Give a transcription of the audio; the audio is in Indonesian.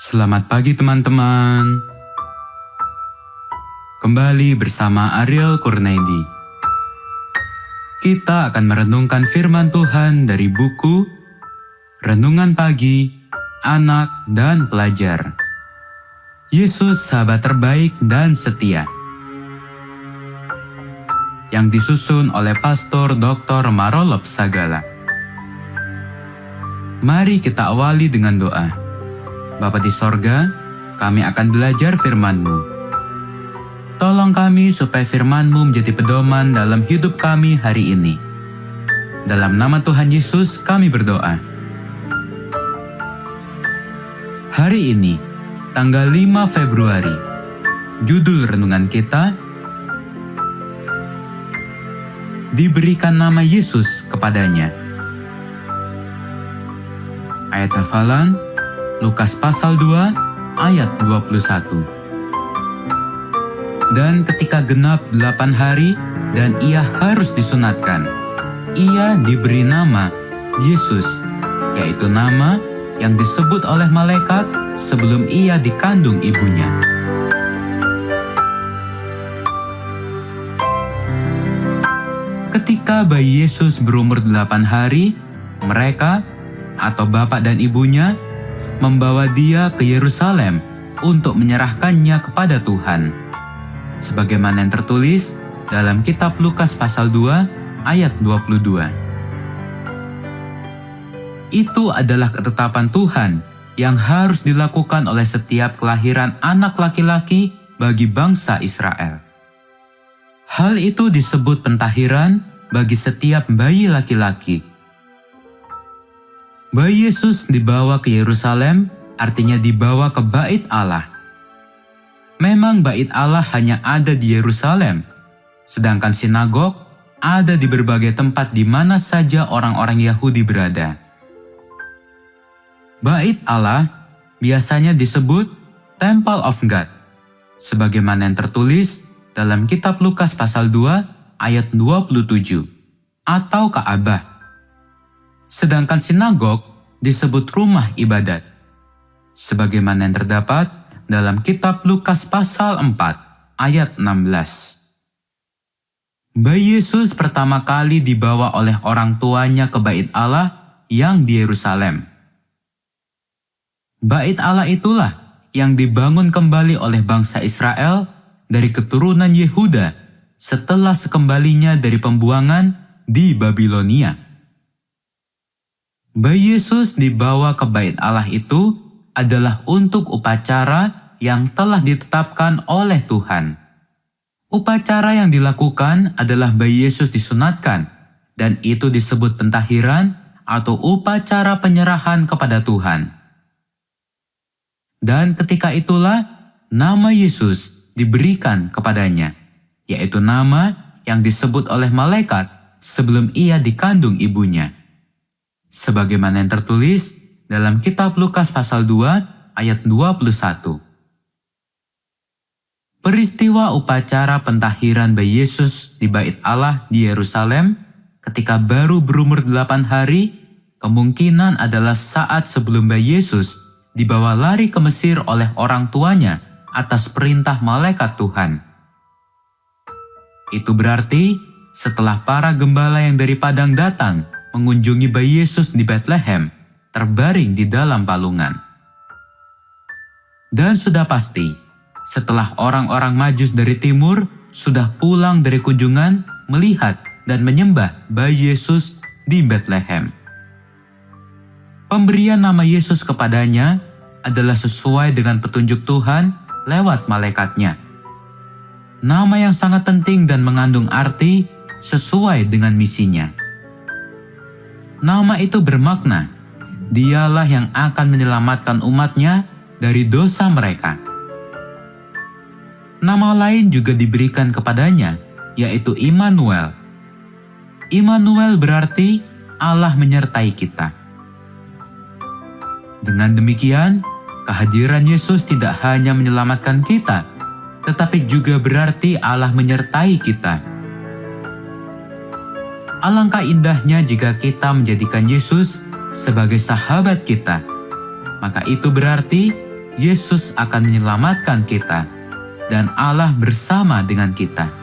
Selamat pagi teman-teman. Kembali bersama Ariel Kurnaidi. Kita akan merenungkan firman Tuhan dari buku Renungan Pagi, Anak dan Pelajar. Yesus sahabat terbaik dan setia. Yang disusun oleh Pastor Dr. Marolop Sagala. Mari kita awali dengan doa. Bapa di sorga, kami akan belajar firman-Mu. Tolong kami supaya firman-Mu menjadi pedoman dalam hidup kami hari ini. Dalam nama Tuhan Yesus kami berdoa. Hari ini, tanggal 5 Februari, judul renungan kita, Diberikan nama Yesus kepadanya. Ayat hafalan, Lukas pasal 2 ayat 21. Dan ketika genap 8 hari dan ia harus disunatkan, ia diberi nama Yesus, yaitu nama yang disebut oleh malaikat sebelum ia dikandung ibunya. Ketika bayi Yesus berumur 8 hari, mereka atau bapak dan ibunya membawa dia ke Yerusalem untuk menyerahkannya kepada Tuhan. Sebagaimana yang tertulis dalam kitab Lukas pasal 2 ayat 22. Itu adalah ketetapan Tuhan yang harus dilakukan oleh setiap kelahiran anak laki-laki bagi bangsa Israel. Hal itu disebut pentahiran bagi setiap bayi laki-laki. Bayi Yesus dibawa ke Yerusalem, artinya dibawa ke Bait Allah. Memang Bait Allah hanya ada di Yerusalem, sedangkan sinagog ada di berbagai tempat di mana saja orang-orang Yahudi berada. Bait Allah biasanya disebut Temple of God, sebagaimana yang tertulis dalam kitab Lukas pasal 2 ayat 27, atau Ka'bah. Sedangkan sinagog disebut rumah ibadat, sebagaimana yang terdapat dalam kitab Lukas pasal 4 ayat 16. Bayi Yesus pertama kali dibawa oleh orang tuanya ke Bait Allah yang di Yerusalem. Bait Allah itulah yang dibangun kembali oleh bangsa Israel dari keturunan Yehuda setelah sekembalinya dari pembuangan di Babilonia. Bayi Yesus dibawa ke Bait Allah itu adalah untuk upacara yang telah ditetapkan oleh Tuhan. Upacara yang dilakukan adalah bayi Yesus disunatkan, dan itu disebut pentahiran atau upacara penyerahan kepada Tuhan. Dan ketika itulah nama Yesus diberikan kepadanya, yaitu nama yang disebut oleh malaikat sebelum ia dikandung ibunya. Sebagaimana yang tertulis dalam kitab Lukas pasal 2 ayat 21. Peristiwa upacara pentahiran bayi Yesus di Bait Allah di Yerusalem ketika baru berumur 8 hari kemungkinan adalah saat sebelum bayi Yesus dibawa lari ke Mesir oleh orang tuanya atas perintah malaikat Tuhan. Itu berarti setelah para gembala yang dari padang datang mengunjungi bayi Yesus di Bethlehem, terbaring di dalam palungan. Dan sudah pasti, setelah orang-orang Majus dari timur sudah pulang dari kunjungan melihat dan menyembah bayi Yesus di Bethlehem. Pemberian nama Yesus kepadanya adalah sesuai dengan petunjuk Tuhan lewat malaikatnya. Nama yang sangat penting dan mengandung arti sesuai dengan misinya. Nama itu bermakna, Dialah yang akan menyelamatkan umatnya dari dosa mereka. Nama lain juga diberikan kepadanya, yaitu Immanuel. Immanuel berarti Allah menyertai kita. Dengan demikian, kehadiran Yesus tidak hanya menyelamatkan kita, tetapi juga berarti Allah menyertai kita. Alangkah indahnya jika kita menjadikan Yesus sebagai sahabat kita. Maka itu berarti Yesus akan menyelamatkan kita, dan Allah bersama dengan kita.